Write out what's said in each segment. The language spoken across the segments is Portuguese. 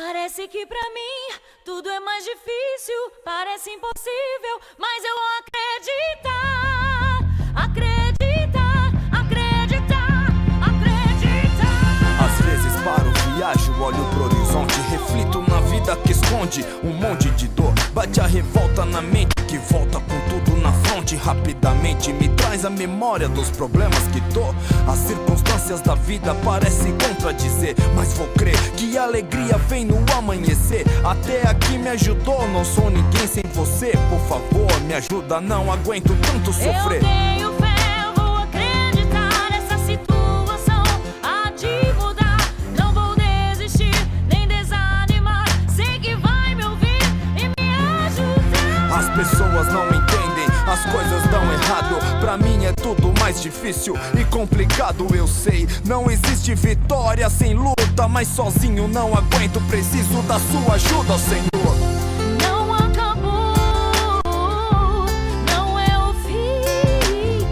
Parece que pra mim tudo é mais difícil, parece impossível, mas eu vou acreditar, acreditar. Às vezes paro, viajo, olho pro horizonte, reflito na vida que esconde um monte de dor. Bate a revolta na mente que volta com tudo na fronte. Rapidamente me traz a memória dos problemas que tô. As circunstâncias da vida parecem contradizer, mas vou crer que a alegria vem no amanhecer. Até aqui me ajudou, não sou ninguém sem você. Por favor, me ajuda, não aguento tanto sofrer. Eu tenho fé, eu vou acreditar, essa situação há de mudar. Não vou desistir, nem desanimar, sei que vai me ouvir e me ajudar. As pessoas não entendem, as coisas dão errado. Pra mim é tudo mais difícil e complicado, eu sei. Não existe vitória sem luta, mas sozinho não aguento, preciso da sua ajuda, Senhor. Não acabou, não é o fim.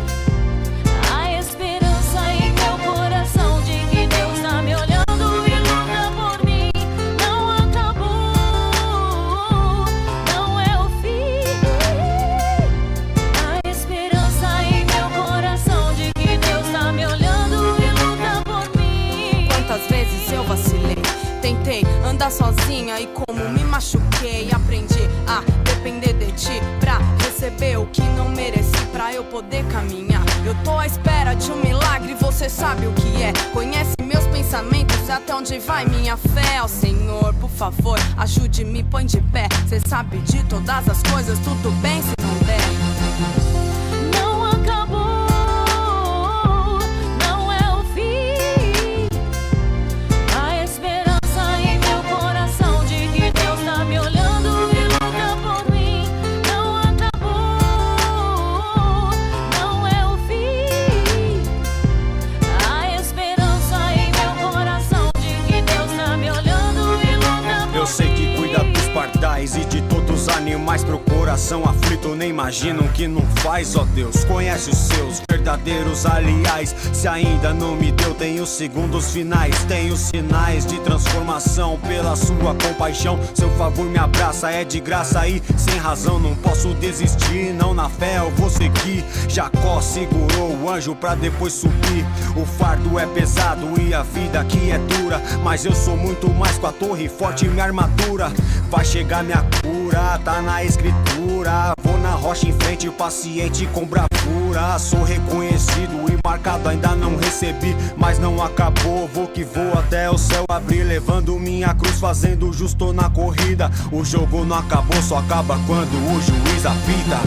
A esperança em meu coração de que Deus tá me olhando e luta por mim. Não acabou, não é o fim. A esperança em meu coração de que Deus tá me olhando e luta por mim. Quantas vezes eu vacilei, tentei andar sozinha e como me machuquei. Aprendi a depender de ti pra receber o que não mereci, pra eu poder caminhar. Eu tô à espera de um milagre, você sabe o que é. Conhece meus pensamentos, até onde vai minha fé. Ó Senhor, por favor, ajude-me, põe de pé. Cê sabe de todas as coisas, tudo bem se não der. Não acabou, não é o fim. A esperança em meu coração de que Deus tá me olhando e luta por mim. Não acabou, não é o fim. A esperança em meu coração de que Deus tá me olhando e luta por Eu sei que mim. cuida dos pardais e de todos os animais. Pro coração aflito nem imaginam o que não faz, ó Deus. Conhece os seus verdadeiros aliás. Se ainda não me deu, tenho segundos finais. Tenho sinais de transformação pela sua compaixão. Seu favor me abraça, é de graça e sem razão não posso desistir. Não, na fé eu vou seguir. Jacó segurou o anjo pra depois subir. O fardo é pesado e a vida aqui é dura, mas eu sou muito mais com a torre forte e minha armadura. Vai chegar minha cura, tá na escritura. Vou na rocha em frente, paciente com bravura. Sou reconhecido e marcado, ainda não recebi, mas não acabou. Vou que vou até o céu abrir, levando minha cruz, fazendo justo na corrida. O jogo não acabou, só acaba quando o juiz apita.